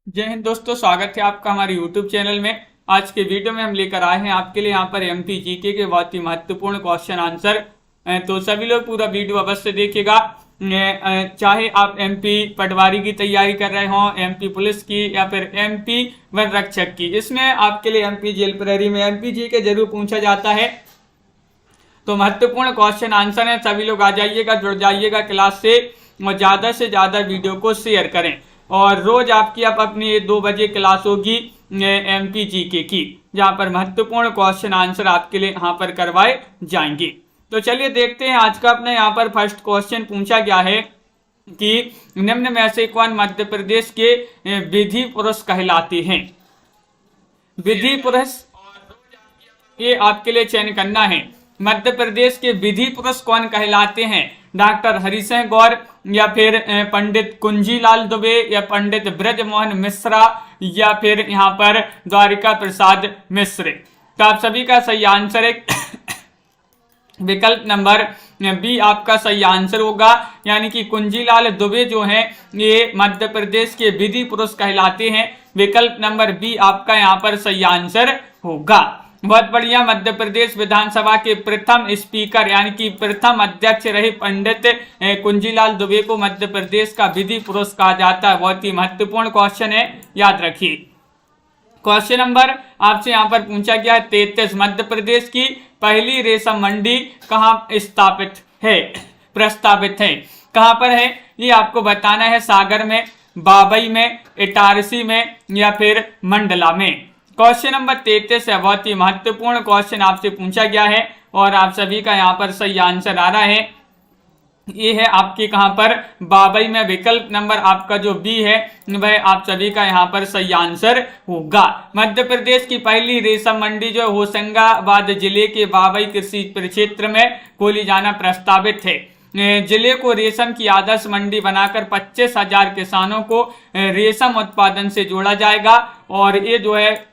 जय हिंद दोस्तों, स्वागत है आपका हमारे YouTube चैनल में। आज के वीडियो में हम लेकर आए हैं आपके लिए यहाँ पर एमपी जीके के बहुत ही महत्वपूर्ण क्वेश्चन आंसर। तो सभी लोग पूरा वीडियो अवश्य देखिएगा। चाहे आप एमपी पटवारी की तैयारी कर रहे हो, एमपी पुलिस की या फिर एमपी वन रक्षक की, इसमें आपके लिए एमपी जेल प्रहरी में एमपी जीके जरूर पूछा जाता है। तो महत्वपूर्ण क्वेश्चन आंसर है, सभी लोग आ जाइएगा, जुड़ जाइएगा क्लास से ज़्यादा वीडियो को शेयर करें। और रोज आपकी अपनी 2 बजे क्लास होगी एमपी जीके की, जहां पर महत्वपूर्ण क्वेश्चन आंसर आपके लिए यहाँ पर करवाए जाएंगे। तो चलिए देखते हैं आज का अपने यहाँ पर फर्स्ट क्वेश्चन पूछा गया है कि निम्न में से कौन मध्य प्रदेश के विधि पुरुष कहलाते हैं। विधि पुरुष ये आपके लिए चयन करना है। मध्य प्रदेश के विधि पुरुष कौन कहलाते हैं? डॉक्टर हरिसिंह गौर, या फिर पंडित कुंजीलाल दुबे, या पंडित ब्रजमोहन मिश्रा, या फिर यहाँ पर द्वारिका प्रसाद मिश्र। तो आप सभी का सही आंसर है विकल्प नंबर बी आपका सही आंसर होगा। यानी कि कुंजीलाल दुबे जो हैं ये मध्य प्रदेश के विधि पुरुष कहलाते हैं। विकल्प नंबर बी आपका यहाँ पर सही आंसर होगा। बहुत बढ़िया। मध्य प्रदेश विधानसभा के प्रथम स्पीकर यानी कि प्रथम अध्यक्ष रहे पंडित कुंजीलाल दुबे को मध्य प्रदेश का विधि पुरुष कहा जाता है। बहुत ही महत्वपूर्ण क्वेश्चन है, याद रखिए। क्वेश्चन नंबर आपसे यहाँ पर पूछा गया है 33, मध्य प्रदेश की पहली रेशम मंडी कहाँ स्थापित है, प्रस्तावित है, कहाँ पर है? ये आपको बताना है। सागर में, बाबई में, इटारसी में, या फिर मंडला में। क्वेश्चन नंबर 33 है, बहुत ही महत्वपूर्ण क्वेश्चन आपसे पूछा गया है और आप सभी का यहाँ पर सही आंसर आ रहा है। ये है आपके कहाँ पर बाबई में। विकल्प नंबर आपका जो बी है वह आप सभी का यहाँ पर सही आंसर होगा। मध्य प्रदेश की पहली रेशम मंडी जो होशंगाबाद जिले के बाबई कृषि परिक्षेत्र में खोली जाना प्रस्तावित है। जिले को रेशम की आदर्श मंडी बनाकर 25,000 किसानों को रेशम उत्पादन से जोड़ा जाएगा और ये जो है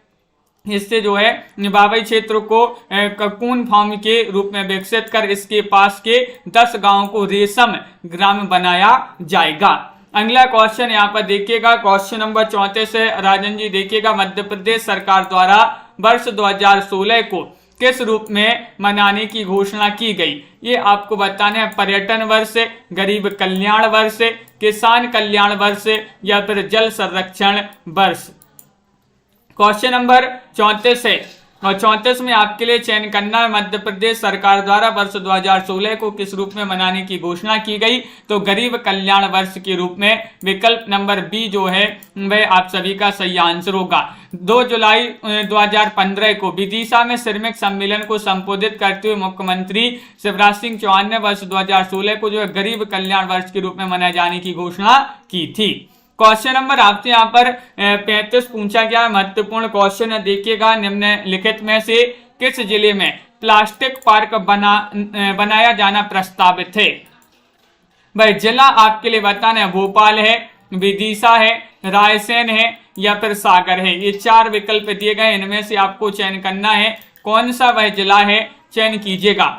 इससे जो है बाबई क्षेत्र को ककून फार्म के रूप में विकसित कर इसके पास के 10 गांवों को रेशम ग्राम बनाया जाएगा। अगला क्वेश्चन यहाँ पर देखिएगा, क्वेश्चन नंबर 34 है। राजन जी देखिएगा, मध्य प्रदेश सरकार द्वारा वर्ष 2016 को किस रूप में मनाने की घोषणा की गई? ये आपको बताना है। पर्यटन वर्ष, गरीब कल्याण वर्ष, किसान कल्याण वर्ष, या फिर जल संरक्षण वर्ष। क्वेश्चन नंबर 34 है और 34 में आपके लिए चयन करना है मध्य प्रदेश सरकार द्वारा वर्ष 2016 को किस रूप में मनाने की घोषणा की गई? तो गरीब कल्याण वर्ष के रूप में। विकल्प नंबर बी जो है वह आप सभी का सही आंसर होगा। 2 जुलाई 2015 को विदिशा में श्रमिक सम्मेलन को संबोधित करते हुए मुख्यमंत्री शिवराज सिंह चौहान ने वर्ष 2016 को जो है गरीब कल्याण वर्ष के रूप में मनाए जाने की घोषणा की थी। क्वेश्चन नंबर आपसे यहाँ पर 35 पूछा गया, महत्वपूर्ण क्वेश्चन है। देखिएगा, निम्नलिखित में से किस जिले में प्लास्टिक पार्क बनाया जाना प्रस्तावित है? भाई जिला आपके लिए बताना है। भोपाल है, विदिशा है, रायसेन है, या फिर सागर है। ये 4 विकल्प दिए गए, इनमें से आपको चयन करना है। कौन सा वह जिला है, चयन कीजिएगा।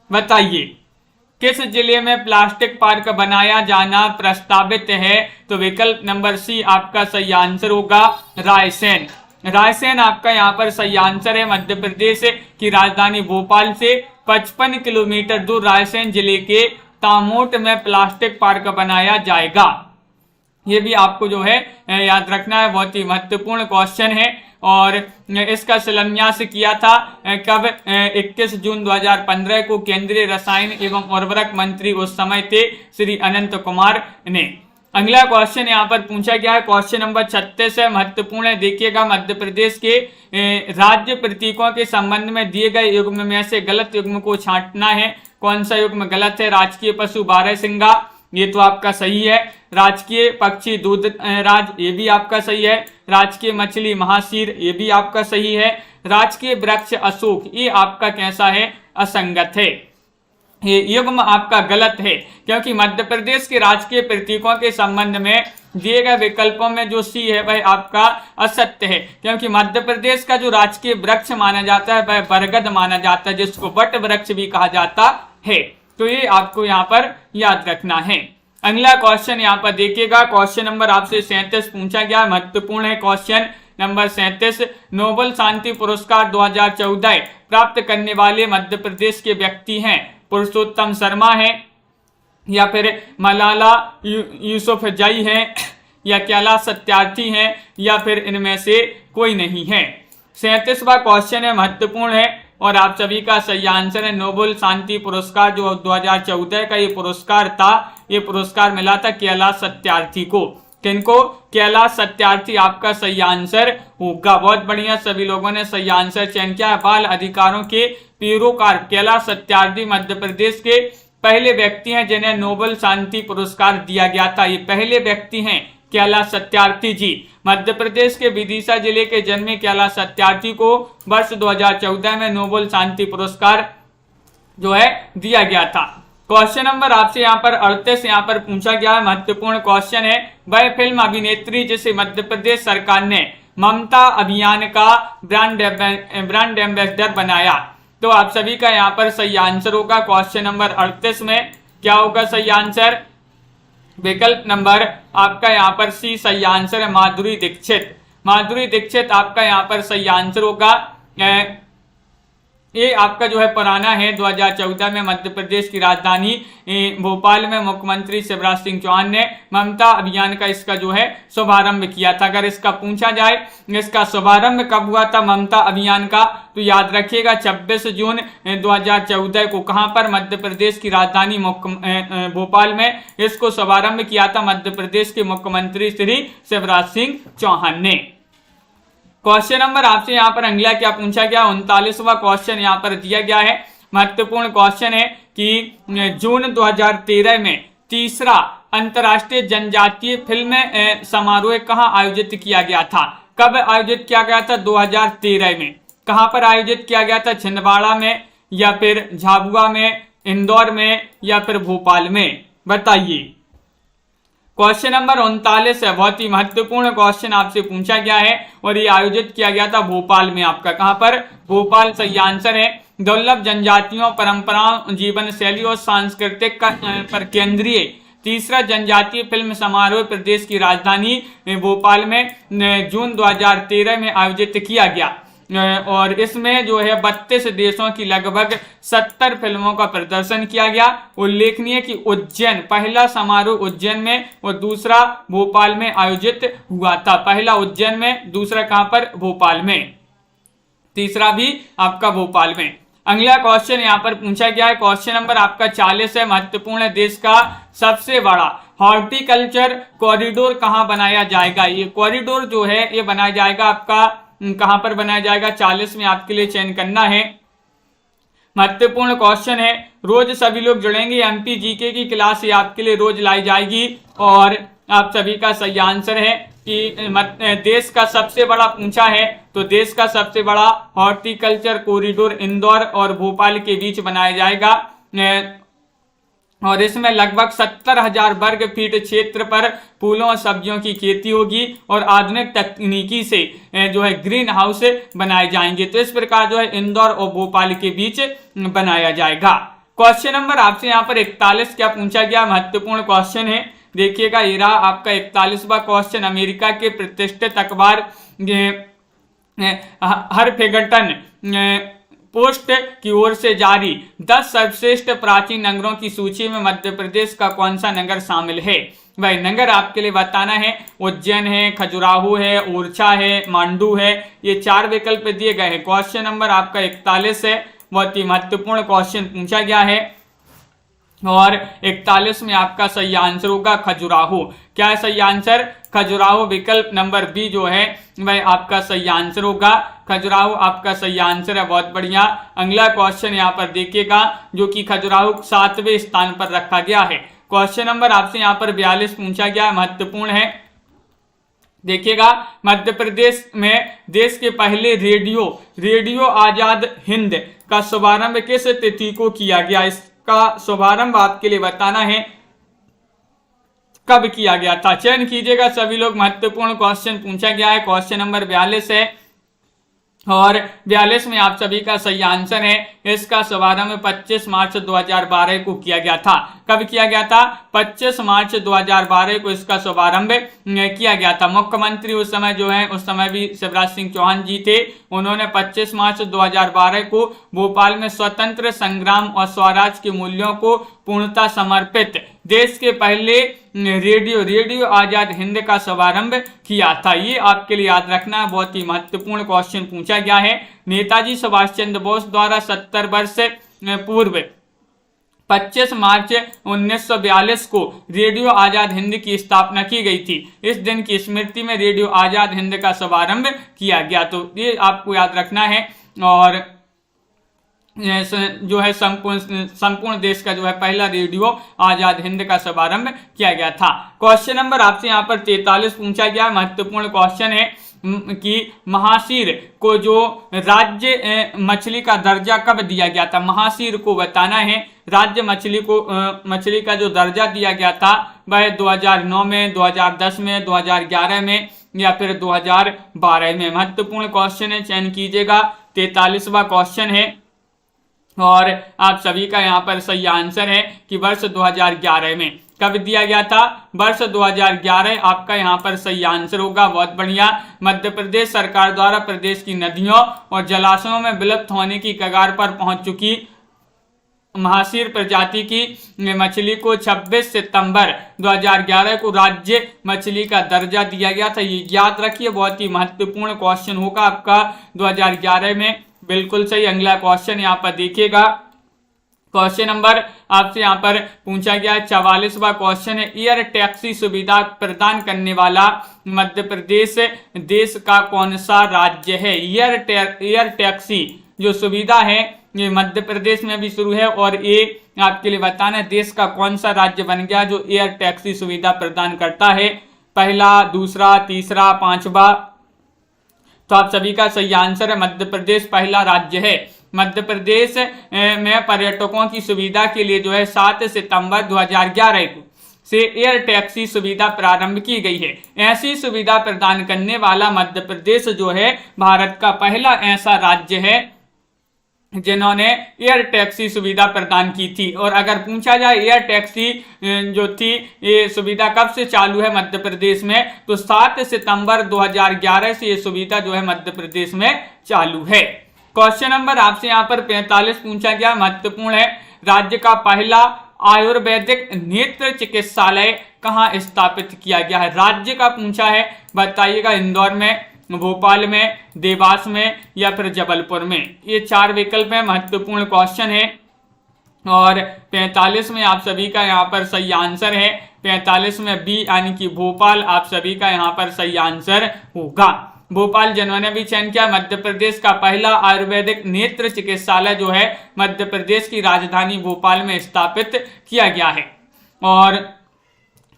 बताइए किस जिले में प्लास्टिक पार्क बनाया जाना प्रस्तावित है? तो विकल्प नंबर सी आपका सही आंसर होगा, रायसेन। रायसेन आपका यहाँ पर सही आंसर है। मध्य प्रदेश की राजधानी भोपाल से 55 किलोमीटर दूर रायसेन जिले के तामोट में प्लास्टिक पार्क बनाया जाएगा। ये भी आपको जो है याद रखना है, बहुत ही महत्वपूर्ण क्वेश्चन है। और इसका शिलान्यास किया था कब? 21 जून 2015 को केंद्रीय रसायन एवं उर्वरक मंत्री उस समय थे श्री अनंत कुमार ने। अगला क्वेश्चन यहाँ पर पूछा गया है, क्वेश्चन नंबर 36 है, महत्वपूर्ण है। देखिएगा, मध्य प्रदेश के राज्य प्रतीकों के संबंध में दिए गए युग्म में से गलत युग्म को छांटना है। कौन सा युग्म गलत है? राजकीय पशु बारहसिंगा, ये तो आपका सही है। राजकीय पक्षी दूध राज, ये भी आपका सही है। राजकीय मछली महाशीर, ये भी आपका सही है। राजकीय वृक्ष अशोक, ये आपका कैसा है? असंगत है। ये युग्म आपका गलत है, क्योंकि मध्य प्रदेश के राजकीय प्रतीकों के संबंध में दिए गए विकल्पों में जो सी है वह आपका असत्य है, क्योंकि मध्य प्रदेश का जो राजकीय वृक्ष माना जाता है वह बरगद माना जाता है, जिसको वट वृक्ष भी कहा जाता है। तो ये आपको यहाँ पर याद रखना है। अगला क्वेश्चन यहाँ पर देखिएगा, क्वेश्चन नंबर आपसे 37 पूछा गया, महत्वपूर्ण है क्वेश्चन नंबर 37। नोबेल शांति पुरस्कार 2014 प्राप्त करने वाले मध्य प्रदेश के व्यक्ति हैं? पुरुषोत्तम शर्मा है, या फिर मलाला यूसुफजई है, या कैलाश सत्यार्थी है, या फिर इनमें से कोई नहीं है। 37वां क्वेश्चन है, महत्वपूर्ण है और आप सभी का सही आंसर है नोबेल शांति पुरस्कार जो 2014 का ये पुरस्कार था, ये पुरस्कार मिला था कैलाश सत्यार्थी को। किनको? कैलाश सत्यार्थी आपका सही आंसर होगा। बहुत बढ़िया, सभी लोगों ने सही आंसर चयन किया। बाल अधिकारों के पैरोकार कैलाश सत्यार्थी मध्य प्रदेश के पहले व्यक्ति हैं जिन्हें नोबेल शांति पुरस्कार दिया गया था। ये पहले व्यक्ति हैं कैलाश सत्यार्थी जी। मध्य प्रदेश के विदिशा जिले के जन्मे कैलाश सत्यार्थी को वर्ष 2014 में नोबेल शांति पुरस्कार जो है दिया गया था। क्वेश्चन नंबर आपसे यहाँ पर 38 यहाँ पर पूछा गया है, महत्वपूर्ण क्वेश्चन है। वह फिल्म अभिनेत्री जिसे मध्य प्रदेश सरकार ने ममता अभियान का ब्रांड एम्बेसडर बनाया। तो आप सभी का यहाँ पर सही आंसर होगा क्वेश्चन नंबर 38 में क्या होगा सही आंसर? विकल्प नंबर आपका यहाँ पर सी सही आंसर है, माधुरी दीक्षित। माधुरी दीक्षित आपका यहाँ पर सही आंसर होगा। ये आपका जो है पुराना है। 2014 में मध्य प्रदेश की राजधानी भोपाल में मुख्यमंत्री शिवराज सिंह चौहान ने ममता अभियान का इसका जो है शुभारंभ किया था। अगर इसका पूछा जाए इसका शुभारंभ कब हुआ था ममता अभियान का, तो याद रखिएगा 26 जून 2014 को। कहां पर? मध्य प्रदेश की राजधानी भोपाल में इसको शुभारंभ किया था मध्य प्रदेश के मुख्यमंत्री श्री शिवराज सिंह चौहान ने। क्वेश्चन नंबर आपसे यहाँ पर अगला क्या पूछा गया? 39वां क्वेश्चन यहाँ पर दिया गया है। महत्वपूर्ण क्वेश्चन है कि जून 2013 में तीसरा अंतर्राष्ट्रीय जनजातीय फिल्म समारोह कहाँ आयोजित किया गया था? कब आयोजित किया गया था? 2013 में। कहाँ पर आयोजित किया गया था? छिंदवाड़ा में, या फिर झाबुआ में, इंदौर में, या फिर भोपाल में? बताइए। क्वेश्चन नंबर 39 है, बहुत ही महत्वपूर्ण क्वेश्चन आपसे पूछा गया है और ये आयोजित किया गया था भोपाल में। आपका कहां पर? भोपाल सही आंसर है। दुर्लभ जनजातियों, परंपराओं, जीवन शैली और सांस्कृतिक पर केंद्रीय तीसरा जनजातीय फिल्म समारोह प्रदेश की राजधानी भोपाल में जून 2013 में आयोजित किया गया और इसमें जो है 32 देशों की लगभग 70 फिल्मों का प्रदर्शन किया गया। उल्लेखनीय कि उज्जैन, पहला समारोह उज्जैन में और दूसरा भोपाल में आयोजित हुआ था। पहला उज्जैन में, दूसरा कहां पर? भोपाल में, तीसरा भी आपका भोपाल में। अगला क्वेश्चन यहां पर पूछा गया है, क्वेश्चन नंबर आपका 40 है। महत्वपूर्ण है, देश का सबसे बड़ा हॉर्टिकल्चर कॉरिडोर कहां बनाया जाएगा? ये कॉरिडोर जो है ये बनाया जाएगा आपका कहां पर बनाया जाएगा? 40 में आपके लिए चयन करना है। महत्वपूर्ण क्वेश्चन है, रोज सभी लोग जुड़ेंगे। एमपी जीके की क्लास ये आपके लिए रोज लाई जाएगी और आप सभी का सही आंसर है कि देश का सबसे बड़ा पूछा है तो देश का सबसे बड़ा हॉर्टिकल्चर कॉरिडोर इंदौर और भोपाल के बीच बनाया जाएगा और इसमें लगभग 70,000 वर्ग फीट क्षेत्र पर फूलों और सब्जियों की खेती होगी और आधुनिक तकनीकी से जो है ग्रीन हाउस बनाए जाएंगे। तो इस प्रकार जो है इंदौर और भोपाल के बीच बनाया जाएगा। क्वेश्चन नंबर आपसे यहाँ पर 41 क्या पूछा गया? महत्वपूर्ण क्वेश्चन है, देखिएगा। ये रहा आपका 41वां क्वेश्चन। अमेरिका के प्रतिष्ठित अखबार हरफेगटन पोस्ट की ओर से जारी 10 सर्वश्रेष्ठ प्राचीन नगरों की सूची में मध्य प्रदेश का कौन सा नगर शामिल है? भाई नगर आपके लिए बताना है। उज्जैन है, खजुराहो है, ओरछा है, मांडू है। ये 4 विकल्प दिए गए हैं। क्वेश्चन नंबर आपका 41 है, बहुत ही महत्वपूर्ण क्वेश्चन पूछा गया है और 41 में आपका सही आंसर होगा खजुराहो। क्या है सही आंसर? खजुराहो। विकल्प नंबर बी जो है वह आपका सही आंसर होगा। खजुराहो आपका सही आंसर है, बहुत बढ़िया। अगला क्वेश्चन यहाँ पर देखिएगा जो कि खजुराहो 7वें स्थान पर रखा गया है। क्वेश्चन नंबर आपसे यहाँ पर 42 पूछा गया, महत्वपूर्ण है। देखिएगा, मध्य प्रदेश में देश के पहले रेडियो आजाद हिंद का शुभारंभ किस तिथि को किया गया? इसका शुभारंभ आपके लिए बताना है कब किया गया था। चयन कीजिएगा सभी लोग। महत्वपूर्ण क्वेश्चन पूछा गया है। क्वेश्चन नंबर 42 है और 42 में आप सभी का सही आंसर है। इसका शुभारंभ 25 मार्च 2012 को किया गया था। कब किया गया था? 25 मार्च 2012 को इसका शुभारंभ किया गया था। मुख्यमंत्री उस समय जो है, उस समय भी शिवराज सिंह चौहान जी थे। उन्होंने 25 मार्च 2012 को भोपाल में स्वतंत्र संग्राम और स्वराज के मूल्यों को पूर्णता समर्पित देश के पहले रेडियो आजाद हिंद का शुभारंभ किया था। ये आपके लिए याद रखना, बहुत ही महत्वपूर्ण क्वेश्चन पूछा गया है। नेताजी सुभाष चंद्र बोस द्वारा 70 वर्ष पूर्व 25 मार्च 1942 को रेडियो आजाद हिंद की स्थापना की गई थी। इस दिन की स्मृति में रेडियो आजाद हिंद का शुभारंभ किया गया। तो ये आपको याद रखना है। और जो है संपूर्ण देश का जो है पहला रेडियो आजाद हिंद का शुभारंभ किया गया था। क्वेश्चन नंबर आपसे यहाँ पर 43 पूछा गया, महत्वपूर्ण क्वेश्चन है कि महाशीर को जो राज्य मछली का दर्जा कब दिया गया था? महाशीर को बताना है। राज्य मछली का जो दर्जा दिया गया था वह 2009 में, 2010 में, 2011 में या फिर 2012 में। महत्वपूर्ण क्वेश्चन है, चयन कीजिएगा। 43वां क्वेश्चन है और आप सभी का यहाँ पर सही आंसर है कि वर्ष 2011 में। कब दिया गया था? वर्ष 2011 आपका यहाँ पर सही आंसर होगा। बहुत बढ़िया। मध्य प्रदेश सरकार द्वारा प्रदेश की नदियों और जलाशयों में विलुप्त होने की कगार पर पहुंच चुकी महाशीर प्रजाति की मछली को 26 सितंबर 2011 को राज्य मछली का दर्जा दिया गया था। ये याद रखिए, बहुत ही महत्वपूर्ण क्वेश्चन होगा आपका 2011 में। बिल्कुल सही। अगला क्वेश्चन यहाँ पर देखिएगा। क्वेश्चन नंबर आपसे यहाँ पर पूछा गया 44वां क्वेश्चन है, एयर टैक्सी सुविधा प्रदान करने वाला मध्य प्रदेश देश का कौन सा राज्य है? एयर टैक्सी जो सुविधा है ये मध्य प्रदेश में भी शुरू है और ये आपके लिए बताना है देश का कौन सा राज्य बन गया जो एयर टैक्सी सुविधा प्रदान करता है। पहला, दूसरा, तीसरा, पांचवा। तो आप सभी का सही आंसर है मध्य प्रदेश पहला राज्य है। मध्य प्रदेश में पर्यटकों की सुविधा के लिए जो है 7 सितंबर 2011 को से एयर टैक्सी सुविधा प्रारंभ की गई है। ऐसी सुविधा प्रदान करने वाला मध्य प्रदेश जो है भारत का पहला ऐसा राज्य है जिन्होंने एयर टैक्सी सुविधा प्रदान की थी। और अगर पूछा जाए एयर टैक्सी जो थी ये सुविधा कब से चालू है मध्य प्रदेश में, तो 7 सितंबर 2011 से ये सुविधा जो है मध्य प्रदेश में चालू है। क्वेश्चन नंबर आपसे यहाँ पर 45 पूछा गया, महत्वपूर्ण है। राज्य का पहला आयुर्वेदिक नेत्र चिकित्सालय कहाँ स्थापित किया गया है? राज्य का पूछा है, बताइएगा। इंदौर में, भोपाल में, देवास में या फिर जबलपुर में। ये 4 विकल्प है। महत्वपूर्ण क्वेश्चन है। और 45 में आप सभी का यहाँ पर सही आंसर है। 45 में बी यानी कि भोपाल आप सभी का यहाँ पर सही आंसर होगा। भोपाल जिन्होंने भी चयन किया, मध्य प्रदेश का पहला आयुर्वेदिक नेत्र चिकित्सालय जो है मध्य प्रदेश की राजधानी भोपाल में स्थापित किया गया है। और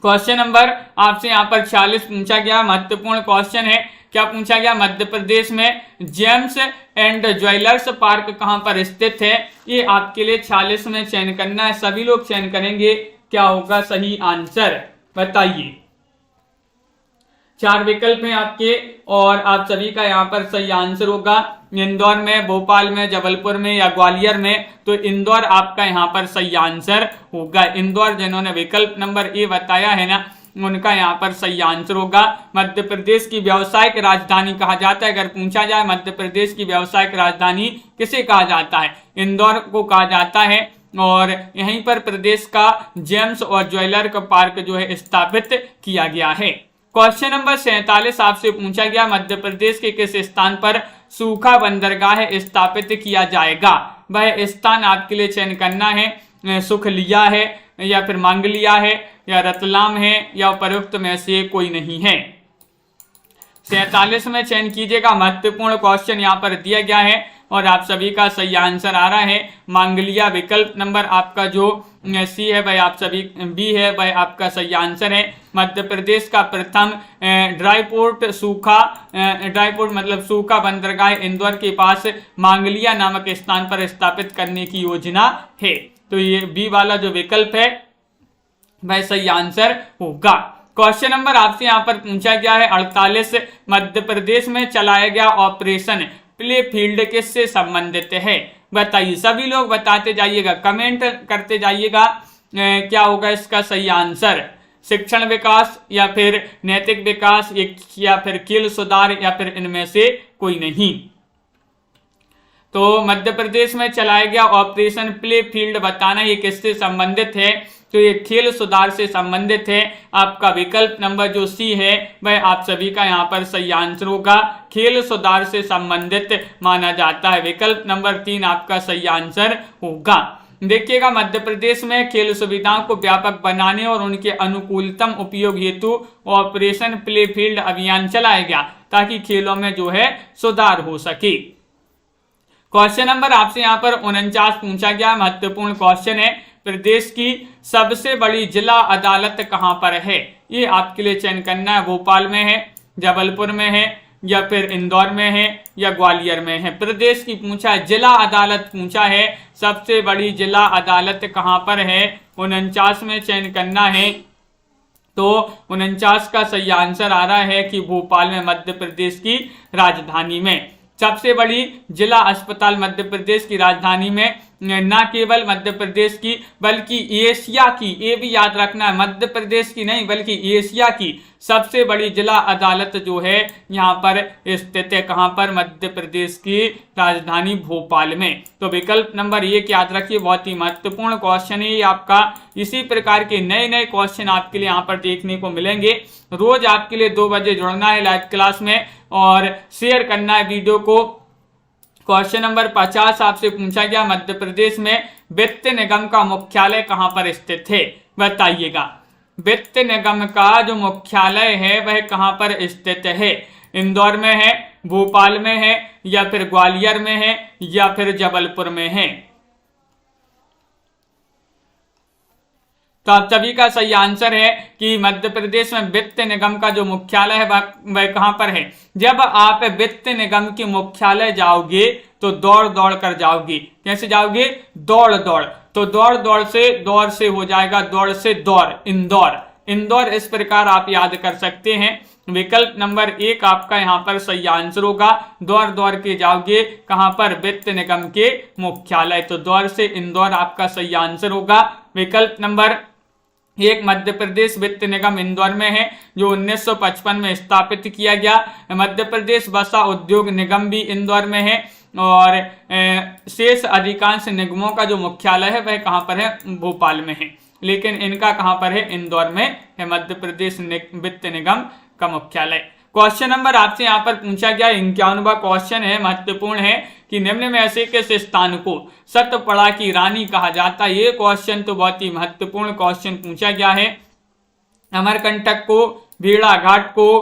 क्वेश्चन नंबर आपसे यहाँ पर 46 पूछा गया, महत्वपूर्ण क्वेश्चन है। क्या पूछा गया? मध्य प्रदेश में जेम्स एंड ज्वेलर्स पार्क कहां पर स्थित है? ये आपके लिए 46 में चयन करना है। सभी लोग चयन करेंगे, क्या होगा सही आंसर बताइए। 4 विकल्प हैं आपके और आप सभी का यहाँ पर सही आंसर होगा इंदौर में, भोपाल में, जबलपुर में या ग्वालियर में। तो इंदौर आपका यहाँ पर सही आंसर होगा। इंदौर जिन्होंने विकल्प नंबर ए बताया है ना, उनका यहाँ पर सही आंसर होगा। मध्य प्रदेश की व्यावसायिक राजधानी कहा जाता है। अगर पूछा जाए मध्य प्रदेश की व्यावसायिक राजधानी किसे कहा जाता है? इंदौर को कहा जाता है। और यहीं पर प्रदेश का जेम्स और ज्वेलर का पार्क जो है स्थापित किया गया है। क्वेश्चन नंबर 47 आपसे पूछा गया, मध्य प्रदेश के किस स्थान पर सूखा बंदरगाह स्थापित किया जाएगा? वह स्थान आपके लिए चयन करना है। सुखलिया है या फिर मांगलिया है या रतलाम है या उपरोक्त में से कोई नहीं है। 47 में चयन कीजिएगा। महत्वपूर्ण क्वेश्चन यहाँ पर दिया गया है और आप सभी का सही आंसर आ रहा है मांगलिया। विकल्प नंबर आपका जो सी है वह आप सभी बी है वह आपका सही आंसर है। मध्य प्रदेश का प्रथम ड्राई पोर्ट मतलब सूखा बंदरगाह इंदौर के पास मांगलिया नामक स्थान पर स्थापित करने की योजना है। तो ये बी वाला जो विकल्प है वह सही आंसर होगा। क्वेश्चन नंबर आपसे यहाँ पर पूछा गया है 48, मध्य प्रदेश में चलाया गया ऑपरेशन प्ले फील्ड किससे संबंधित है? बताइए। सभी लोग बताते जाइएगा, कमेंट करते जाइएगा क्या होगा इसका सही आंसर? शिक्षण विकास या फिर नैतिक विकास या फिर खेल सुधार या फिर इनमें से कोई नहीं। तो मध्य प्रदेश में चलाया गया ऑपरेशन प्ले फील्ड बताना ये किससे संबंधित है? तो ये खेल सुधार से संबंधित है। आपका विकल्प नंबर जो सी है वह आप सभी का यहाँ पर सही आंसर होगा, खेल सुधार से संबंधित माना जाता है। विकल्प नंबर 3 आपका सही आंसर होगा। देखिएगा, मध्य प्रदेश में खेल सुविधाओं को व्यापक बनाने और उनके अनुकूलतम उपयोग हेतु ऑपरेशन प्ले फील्ड अभियान चलाया गया ताकि खेलों में जो है सुधार हो सके। क्वेश्चन नंबर आपसे यहाँ पर 49 पूछा गया, महत्वपूर्ण क्वेश्चन है। प्रदेश की सबसे बड़ी जिला अदालत कहाँ पर है? ये आपके लिए चयन करना है। भोपाल में है, जबलपुर में है या फिर इंदौर में है या ग्वालियर में है। प्रदेश की पूछा है, जिला अदालत पूछा है, सबसे बड़ी जिला अदालत कहाँ पर है? 49 में चयन करना है। तो 49 का सही आंसर आ रहा है कि भोपाल में, मध्य प्रदेश की राजधानी में। सबसे बड़ी जिला अस्पताल मध्य प्रदेश की राजधानी में, न केवल मध्य प्रदेश की बल्कि एशिया की, ये भी याद रखना है, मध्य प्रदेश की नहीं बल्कि एशिया की सबसे बड़ी जिला अदालत जो है यहाँ पर स्थित है। कहाँ पर? मध्य प्रदेश की राजधानी भोपाल में। तो विकल्प नंबर 1 याद रखिए, बहुत ही महत्वपूर्ण क्वेश्चन है आपका। इसी प्रकार के नए नए क्वेश्चन आपके लिए यहाँ पर देखने को मिलेंगे। रोज आपके लिए 2 बजे जुड़ना है लाइव क्लास में और शेयर करना है वीडियो को। क्वेश्चन नंबर 50 आपसे पूछा गया, मध्य प्रदेश में वित्त निगम का मुख्यालय कहां पर स्थित है? बताइएगा, वित्त निगम का जो मुख्यालय है वह कहां पर स्थित है? इंदौर में है, भोपाल में है या फिर ग्वालियर में है या फिर जबलपुर में है? तो आप सभी का सही आंसर है कि मध्य प्रदेश में वित्त निगम का जो मुख्यालय है वह कहां पर है। जब आप वित्त निगम के मुख्यालय जाओगे तो दौड़ दौड़ कर जाओगे। कैसे जाओगे? दौड़ दौड़। तो दौड़ से हो जाएगा दौड़ से दौड़, इंदौर। इंदौर इस प्रकार आप याद कर सकते हैं। विकल्प नंबर 1 आपका यहाँ पर सही आंसर होगा। दौड़ दौड़ के जाओगे कहां पर? वित्त निगम के मुख्यालय। तो दौड़ से इंदौर आपका सही आंसर होगा। विकल्प नंबर 1 मध्य प्रदेश वित्त निगम इंदौर में है, जो 1955 में स्थापित किया गया। मध्य प्रदेश वसा उद्योग निगम भी इंदौर में है और शेष अधिकांश निगमों का जो मुख्यालय है वह कहां पर है? भोपाल में है, लेकिन इनका कहां पर है? इंदौर में है मध्य प्रदेश वित्त निगम का मुख्यालय। क्वेश्चन नंबर आपसे यहाँ पर पूछा गया 51वां क्वेश्चन है, महत्वपूर्ण है कि निम्न में से किस स्थान को सतपड़ा की रानी कहा जाता है? ये क्वेश्चन तो बहुत ही महत्वपूर्ण क्वेश्चन पूछा गया है। अमरकंटक को, भेड़ाघाट को,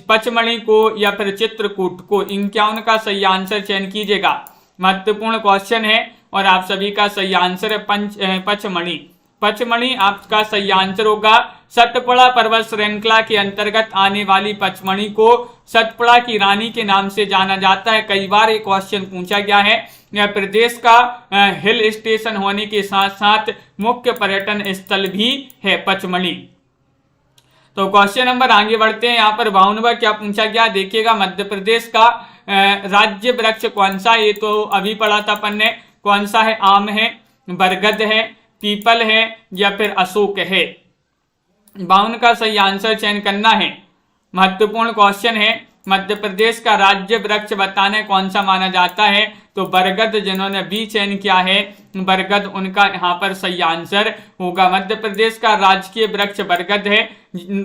पचमढ़ी को या फिर चित्रकूट को? 51 का सही आंसर चयन कीजिएगा। महत्वपूर्ण क्वेश्चन है और आप सभी का सही आंसर है पचमढ़ी। पचमढ़ी आपका सही आंसर होगा। सतपुड़ा पर्वत श्रृंखला के अंतर्गत आने वाली पचमढ़ी को सतपुड़ा की रानी के नाम से जाना जाता है। कई बार ये क्वेश्चन पूछा गया है। यह प्रदेश का हिल स्टेशन होने के साथ साथ मुख्य पर्यटन स्थल भी है पचमढ़ी। तो क्वेश्चन नंबर आगे बढ़ते हैं। यहाँ पर 52वां क्या पूछा गया? देखिएगा, मध्य प्रदेश का राज्य वृक्ष कौन सा? ये तो अभी पढ़ा था अपन ने। कौन सा है? आम है, बरगद है, पीपल है या फिर अशोक है? 52 का सही आंसर चयन करना है। महत्वपूर्ण क्वेश्चन है। मध्य प्रदेश का राज्य वृक्ष बताने कौन सा माना जाता है? तो बरगद, जिन्होंने बी चयन किया है बरगद, उनका यहाँ पर सही आंसर होगा। मध्य प्रदेश का राजकीय वृक्ष बरगद है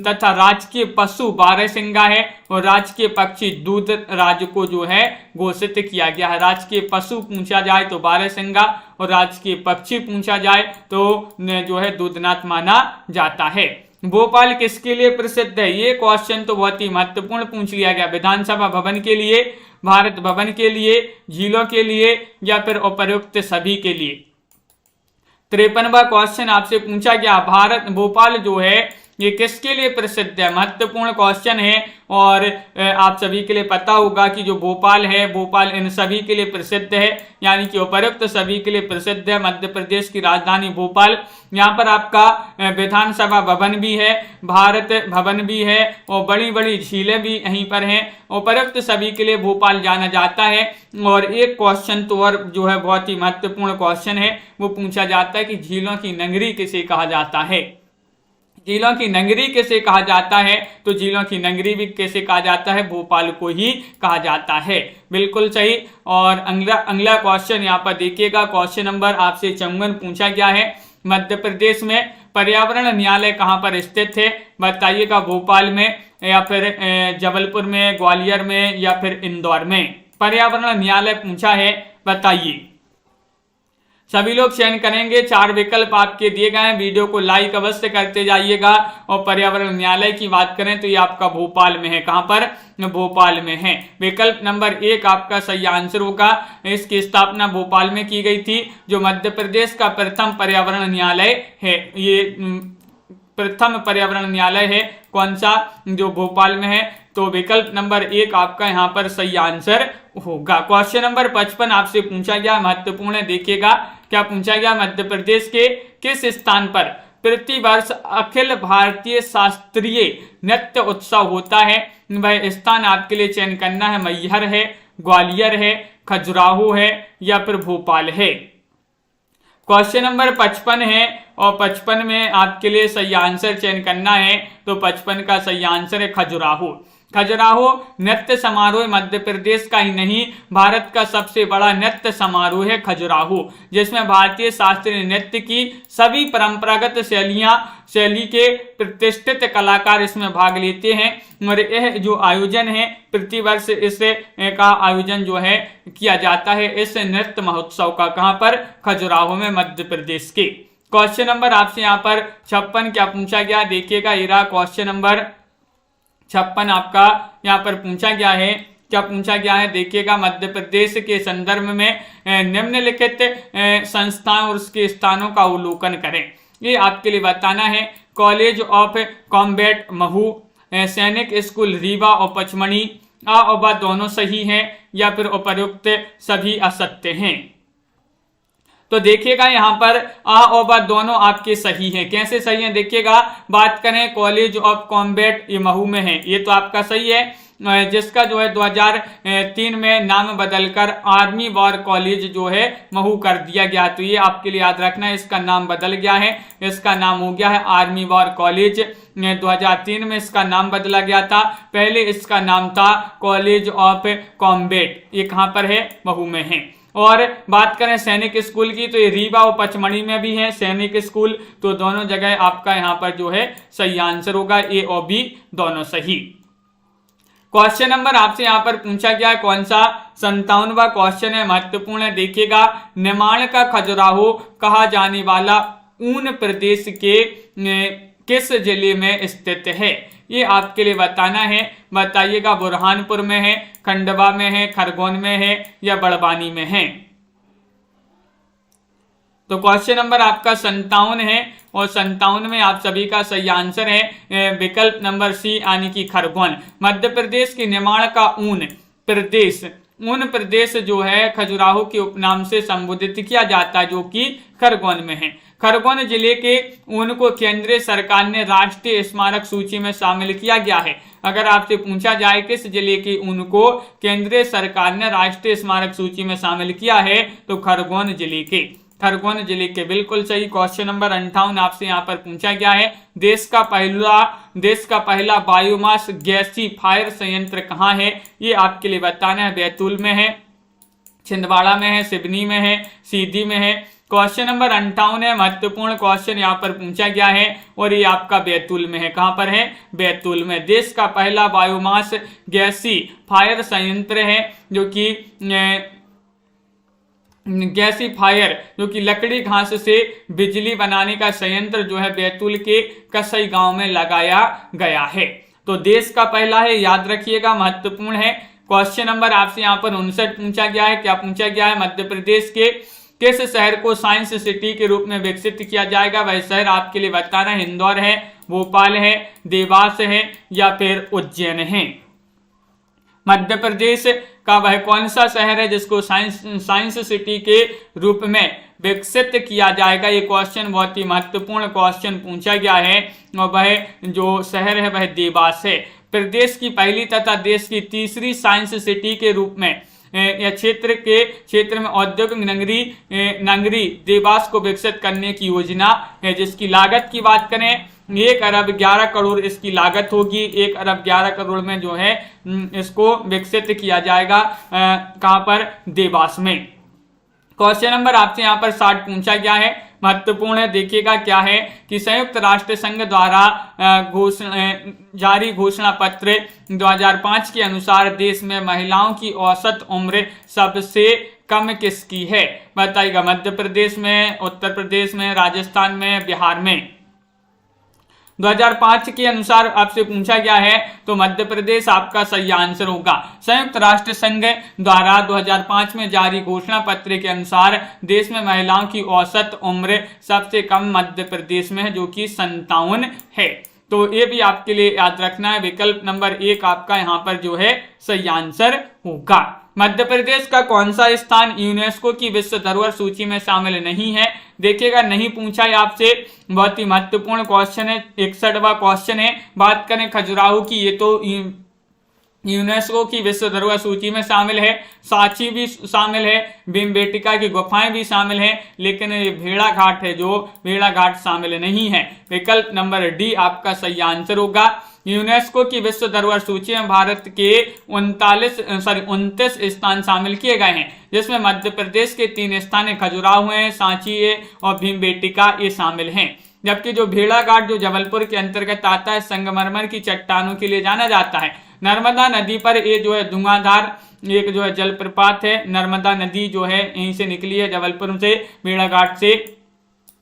तथा राजकीय पशु बारहसिंगा है और राजकीय पक्षी दूधराज को जो है घोषित किया गया है। राजकीय पशु पूछा जाए तो बारहसिंगा और राजकीय पक्षी पूछा जाए तो जो है दूधनाथ माना जाता है। भोपाल किसके लिए प्रसिद्ध है? ये क्वेश्चन तो बहुत ही महत्वपूर्ण पूछ लिया गया। विधानसभा भवन के लिए, भारत भवन के लिए, झीलों के लिए या फिर उपर्युक्त सभी के लिए? 53वां क्वेश्चन आपसे पूछा गया, भारत भोपाल जो है ये किसके लिए प्रसिद्ध है? महत्वपूर्ण क्वेश्चन है और आप सभी के लिए पता होगा कि जो भोपाल है, भोपाल इन सभी के लिए प्रसिद्ध है, यानी कि उपर्युक्त सभी के लिए प्रसिद्ध है। मध्य प्रदेश की राजधानी भोपाल, यहाँ पर आपका विधानसभा भवन भी है, भारत भवन भी है और बड़ी बड़ी झीलें भी यहीं पर हैं। उपर्युक्त सभी के लिए भोपाल जाना जाता है। और एक क्वेश्चन तो और जो है बहुत ही महत्वपूर्ण क्वेश्चन है, वो पूछा जाता है कि झीलों की नगरी किसे कहा जाता है? झीलों की नगरी किसे कहा जाता है? तो झीलों की नगरी भी किसे कहा जाता है? भोपाल को ही कहा जाता है। बिल्कुल सही। और अगला क्वेश्चन यहाँ पर देखिएगा, क्वेश्चन नंबर आपसे 54 पूछा गया है। मध्य प्रदेश में पर्यावरण न्यायालय कहाँ पर स्थित है? बताइएगा, भोपाल में या फिर जबलपुर में, ग्वालियर में या फिर इंदौर में? पर्यावरण न्यायालय पूछा है, बताइए। सभी लोग चयन करेंगे, 4 विकल्प आपके दिए गए हैं। वीडियो को लाइक अवश्य करते जाइएगा। और पर्यावरण न्यायालय की बात करें तो ये आपका भोपाल में है। कहां पर? भोपाल में है। विकल्प नंबर 1 आपका सही आंसर होगा। इसकी स्थापना भोपाल में की गई थी, जो मध्य प्रदेश का प्रथम पर्यावरण न्यायालय है। ये प्रथम पर्यावरण न्यायालय है। कौन सा? जो भोपाल में है। तो विकल्प नंबर 1 आपका यहाँ पर सही आंसर होगा। क्वेश्चन नंबर 55 आपसे पूछा गया, महत्वपूर्ण है, देखिएगा क्या पूछा गया। मध्य प्रदेश के किस स्थान पर प्रतिवर्ष अखिल भारतीय शास्त्रीय नृत्य उत्सव होता है? वह स्थान आपके लिए चयन करना है। मैहर है, ग्वालियर है, खजुराहो है या फिर भोपाल है? क्वेश्चन नंबर 55 है और 55 में आपके लिए सही आंसर चयन करना है। तो 55 का सही आंसर है खजुराहो। खजुराहो नृत्य समारोह मध्य प्रदेश का ही नहीं, भारत का सबसे बड़ा नृत्य समारोह है खजुराहो, जिसमें भारतीय शास्त्रीय नृत्य की सभी परंपरागत शैली के प्रतिष्ठित कलाकार इसमें भाग लेते हैं। और यह जो आयोजन है, प्रतिवर्ष इस का आयोजन जो है किया जाता है, इस नृत्य महोत्सव का। कहां पर? खजुराहो में, मध्य प्रदेश के। क्वेश्चन नंबर आपसे यहाँ पर 56 क्या पूछा गया, देखिएगा। ये रहा क्वेश्चन नंबर 56 आपका यहाँ पर पूछा गया है। क्या पूछा गया है, देखिएगा। मध्य प्रदेश के संदर्भ में निम्नलिखित संस्थान और उसके स्थानों का अवलोकन करें। ये आपके लिए बताना है। कॉलेज ऑफ कॉम्बैट महू, सैनिक स्कूल रीवा और पचमढ़ी। आ और बा दोनों सही हैं या फिर उपर्युक्त सभी असत्य हैं? तो देखिएगा यहाँ पर आ और बा दोनों आपके सही हैं। कैसे सही हैं, देखिएगा। बात करें कॉलेज ऑफ कॉम्बैट, ये महू में है, ये तो आपका सही है, जिसका जो है 2003 में नाम बदलकर आर्मी वॉर कॉलेज जो है महू कर दिया गया। तो ये आपके लिए याद रखना है, इसका नाम बदल गया है। इसका नाम हो गया है आर्मी वॉर कॉलेज। 2003 में इसका नाम बदला गया था। पहले इसका नाम था कॉलेज ऑफ कॉम्बैट। ये कहाँ पर है? महू में है। और बात करें सैनिक स्कूल की, तो ये रीवा और पचमढ़ी में भी है सैनिक स्कूल। तो दोनों जगह आपका यहाँ पर जो है सही आंसर होगा। ए और बी दोनों सही। क्वेश्चन नंबर आपसे यहाँ पर पूछा गया कौन सा? 57वां क्वेश्चन है, महत्वपूर्ण है, देखिएगा। निमाड़ का खजुराहो कहा जाने वाला ऊन प्रदेश के किस जिले में स्थित है? ये आपके लिए बताना है। बताइएगा, बुरहानपुर में है, खंडवा में है, खरगोन में है या बड़वानी में है? तो क्वेश्चन नंबर आपका 57 है और 57 में आप सभी का सही आंसर है विकल्प नंबर सी, यानी कि खरगोन। मध्य प्रदेश की निमाड़ का ऊन प्रदेश जो है खजुराहो के उपनाम से संबोधित किया जाता है, जो कि खरगोन में है। खरगोन जिले के ऊन को केंद्रीय सरकार ने राष्ट्रीय स्मारक सूची में शामिल किया गया है। अगर आपसे पूछा जाए किस जिले के ऊन को केंद्रीय सरकार ने राष्ट्रीय स्मारक सूची में शामिल किया है, तो खरगोन जिले के बिल्कुल सही। क्वेश्चन नंबर 58 आपसे यहाँ पर पूछा गया है। देश का पहला बायोमास गैसीफायर संयंत्र कहाँ है? ये आपके लिए बताना है। बैतूल में है, छिंदवाड़ा में है, सिवनी में है, सीधी में है। क्वेश्चन नंबर 58 है, महत्वपूर्ण क्वेश्चन यहाँ पर पूछा गया है और ये आपका बैतूल में है। कहाँ पर है? बैतूल में। देश का पहला बायोमास गैसीफायर संयंत्र है, जो कि लकड़ी घास से बिजली बनाने का संयंत्र जो है बैतूल के कसई गांव में लगाया गया है। तो देश का पहला है, याद रखिएगा, महत्वपूर्ण है। क्वेश्चन नंबर आपसे यहाँ पर 59 पूछा गया है। क्या पूछा गया है? मध्य प्रदेश के किस शहर को साइंस सिटी के रूप में विकसित किया जाएगा? वह शहर आपके लिए बताना है। इंदौर है, भोपाल है, देवास है या फिर उज्जैन है। मध्य प्रदेश का वह कौन सा शहर है जिसको साइंस सिटी के रूप में विकसित किया जाएगा? ये क्वेश्चन बहुत ही महत्वपूर्ण क्वेश्चन पूछा गया है और वह जो शहर है वह देवास है। प्रदेश की पहली तथा देश की तीसरी साइंस सिटी के रूप में या क्षेत्र में औद्योगिक नगरी देवास को विकसित करने की योजना है, जिसकी लागत की बात करें 1 अरब 11 करोड़ इसकी लागत होगी। 1 अरब 11 करोड़ में जो है इसको विकसित किया जाएगा। कहां पर? देवास में। क्वेश्चन नंबर आपसे यहाँ पर 60 पूछा गया है, महत्वपूर्ण है, देखिएगा क्या है कि संयुक्त राष्ट्र संघ द्वारा जारी घोषणा पत्र 2005 के अनुसार देश में महिलाओं की औसत उम्र सबसे कम किसकी है? बताइएगा। मध्य प्रदेश में, उत्तर प्रदेश में, राजस्थान में, बिहार में। 2005 के अनुसार आपसे पूछा गया है तो मध्य प्रदेश आपका सही आंसर होगा। संयुक्त राष्ट्र संघ द्वारा 2005 में जारी घोषणा पत्र के अनुसार देश में महिलाओं की औसत उम्र सबसे कम मध्य प्रदेश में है, जो कि 57 है। तो ये भी आपके लिए याद रखना है। विकल्प नंबर 1 आपका यहाँ पर जो है सही आंसर होगा। मध्य प्रदेश का कौन सा स्थान यूनेस्को की विश्व धरोहर सूची में शामिल नहीं है? देखिएगा, नहीं पूछा है आपसे, बहुत ही महत्वपूर्ण क्वेश्चन है। 61वां क्वेश्चन है। बात करें खजुराहो की, ये तो यूनेस्को की विश्व धरोहर सूची में शामिल है। सांची भी शामिल है, भीमबेटका की गुफाएं भी शामिल हैं, लेकिन ये भेड़ाघाट है जो भेड़ाघाट शामिल नहीं है। विकल्प नंबर डी आपका सही आंसर होगा। यूनेस्को की विश्व धरोहर सूची में भारत के 29 स्थान शामिल किए गए हैं, जिसमें मध्य प्रदेश के 3 स्थान खजुराहो हैं, सांची है और भीमबेटका ये शामिल हैं। जबकि जो भेड़ाघाट जो जबलपुर के अंतर्गत आता है, संगमरमर की चट्टानों के लिए जाना जाता है। नर्मदा नदी पर ये जो है धुआंधार एक जो है जलप्रपात है। नर्मदा नदी जो है यहीं से निकली है, जबलपुर से, भेड़ाघाट से।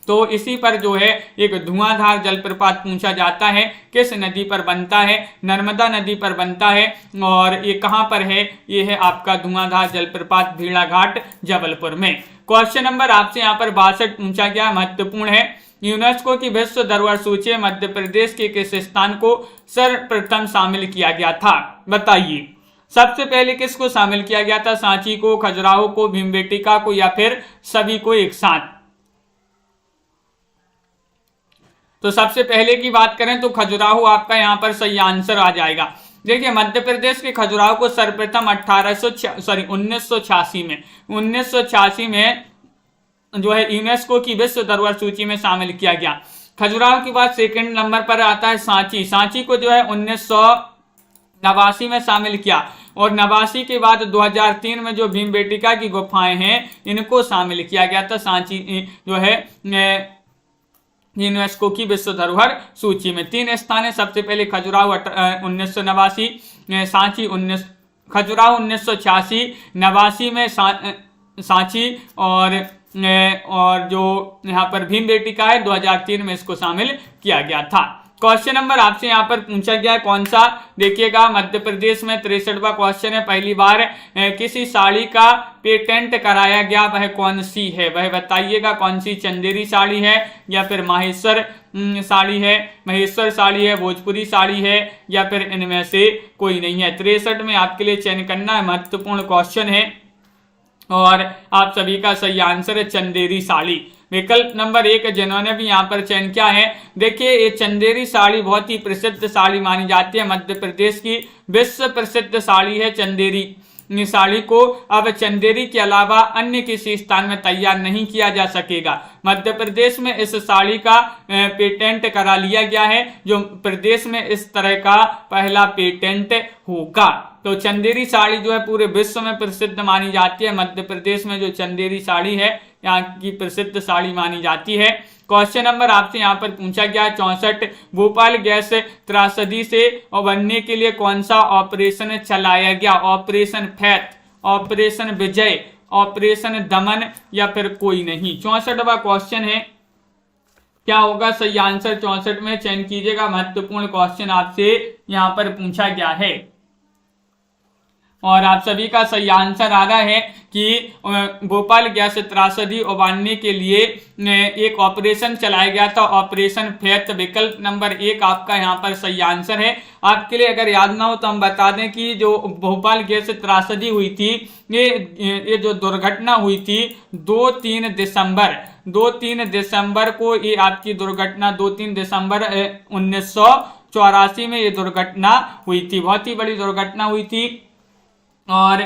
तो इसी पर जो है एक धुआंधार जलप्रपात पूछा जाता है, किस नदी पर बनता है? नर्मदा नदी पर बनता है। और ये कहां पर है? ये है आपका धुआंधार जलप्रपात भेड़ाघाट जबलपुर में। क्वेश्चन नंबर आपसे यहाँ पर 62 पूछा गया, महत्वपूर्ण है। यूनेस्को की विश्व धरोहर सूची में मध्य प्रदेश के किस स्थान को सर्वप्रथम शामिल किया गया था? बताइए। सबसे पहले किसको शामिल किया गया था? सांची को, खजुराहो को, भीमबेटका को या फिर सभी को एक साथ? तो सबसे पहले की बात करें तो खजुराहो आपका यहाँ पर सही आंसर आ जाएगा। देखिए, मध्य प्रदेश के खजुराहो को सर्वप्रथम 1986 में जो है यूनेस्को की विश्व धरोहर सूची में शामिल किया गया। खजुराहो के बाद सेकंड नंबर पर आता है सांची। सांची को जो है 1989 में शामिल किया और 89 के बाद 2003 में जो भीमबेटका की गुफाएं हैं इनको शामिल किया गया था। सांची जो है यूनेस्को की विश्व धरोहर सूची में 3 स्थान है। सबसे पहले खजुराहो 1989, सांची खजुराहो 1986, 89 में सांची और जो यहाँ पर भीमबेटका है 2003 में इसको शामिल किया गया था। क्वेश्चन नंबर आपसे यहाँ पर पूछा गया है कौन सा? देखिएगा, मध्य प्रदेश में 63वां क्वेश्चन है। पहली बार किसी साड़ी का पेटेंट कराया गया, वह कौन सी है? वह बताइएगा कौन सी? चंदेरी साड़ी है या फिर माहेश्वर साड़ी है, महेश्वर साड़ी है, भोजपुरी साड़ी है या फिर इनमें से कोई नहीं है? 63 में आपके लिए चयन करना है, महत्वपूर्ण क्वेश्चन है और आप सभी का सही आंसर है चंदेरी साड़ी। विकल्प नंबर 1 जिन्होंने भी यहाँ पर चयन किया है। देखिए, ये चंदेरी साड़ी बहुत ही प्रसिद्ध साड़ी मानी जाती है, मध्य प्रदेश की विश्व प्रसिद्ध साड़ी है चंदेरी साड़ी को। अब चंदेरी के अलावा अन्य किसी स्थान में तैयार नहीं किया जा सकेगा। मध्य प्रदेश में इस साड़ी का पेटेंट करा लिया गया है, जो प्रदेश में इस तरह का पहला पेटेंट होगा। तो चंदेरी साड़ी जो है पूरे विश्व में प्रसिद्ध मानी जाती है। मध्य प्रदेश में जो चंदेरी साड़ी है यहाँ की प्रसिद्ध साड़ी मानी जाती है। क्वेश्चन नंबर आपसे यहाँ पर पूछा गया 64, भोपाल गैस त्रासदी से उबरने के लिए कौन सा ऑपरेशन चलाया गया? ऑपरेशन फैथ, ऑपरेशन विजय, ऑपरेशन दमन या फिर कोई नहीं? 64वां क्वेश्चन है, क्या होगा सही आंसर? 64 में चयन कीजिएगा, महत्वपूर्ण क्वेश्चन आपसे यहाँ पर पूछा गया है। और आप सभी का सही आंसर आ रहा है कि भोपाल गैस त्रासदी उबारने के लिए एक ऑपरेशन चलाया गया था, ऑपरेशन फेथ। विकल्प नंबर 1 आपका यहाँ पर सही आंसर है। आपके लिए अगर याद ना हो तो हम बता दें कि जो भोपाल गैस त्रासदी हुई थी, ये जो दुर्घटना हुई थी 2-3 दिसंबर को, ये आपकी दुर्घटना 2-3 दिसंबर 1984 में ये दुर्घटना हुई थी। बहुत ही बड़ी दुर्घटना हुई थी और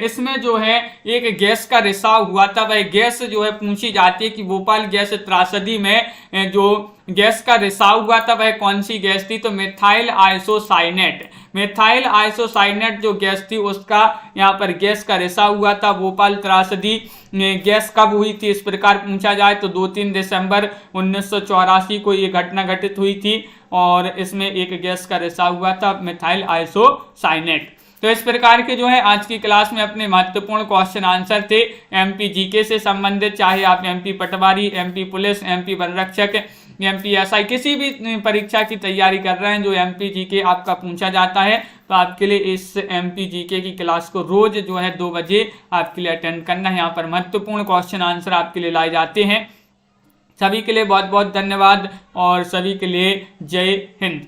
इसमें जो है एक गैस का रिसाव हुआ था। वह गैस जो है पूछी जाती है कि भोपाल गैस त्रासदी में जो गैस का रिसाव हुआ था वह कौन सी गैस थी, तो मिथाइल आइसोसाइनेट। मिथाइल आइसोसाइनेट जो गैस थी उसका यहाँ पर गैस का रिसाव हुआ था। भोपाल त्रासदी गैस कब हुई थी इस प्रकार पूछा जाए तो 2-3 दिसंबर 1984 को ये घटना घटित हुई थी और इसमें एक गैस का रिसाव हुआ था, मिथाइल आइसोसाइनेट। तो इस प्रकार के जो है आज की क्लास में अपने महत्वपूर्ण क्वेश्चन आंसर थे एमपी जीके से संबंधित, चाहे आप एमपी पटवारी, एमपी पुलिस, एमपी वन रक्षक, एमपी एसआई किसी भी परीक्षा की तैयारी कर रहे हैं जो एमपी जीके आपका पूछा जाता है, तो आपके लिए इस एमपी जीके की क्लास को रोज जो है 2 बजे आपके लिए अटेंड करना है। यहाँ पर महत्वपूर्ण क्वेश्चन आंसर आपके लिए लाए जाते हैं। सभी के लिए बहुत बहुत धन्यवाद और सभी के लिए जय हिंद।